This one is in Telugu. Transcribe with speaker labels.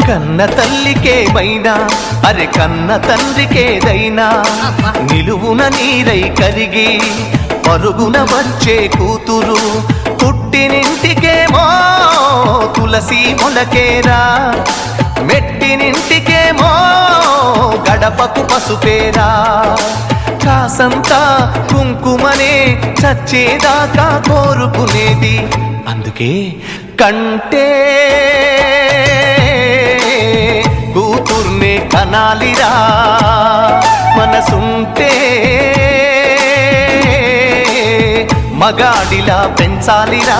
Speaker 1: కన్న తల్లికేమైనా అరే కన్న తండ్రికేదైనా నిలువున నీరై కరిగి పరుగున వచ్చే కూతురు పుట్టినింటికేమో తులసి మొలకేరా మెట్టినింటికేమో గడపకు పసుపేరా కాసంతా కుంకుమనే చచ్చేదాకా కోరుకునేది అందుకే కంటే కూతుర్నే కనాలిరా మనసుంటే మగాడిలా పెంచాలిరా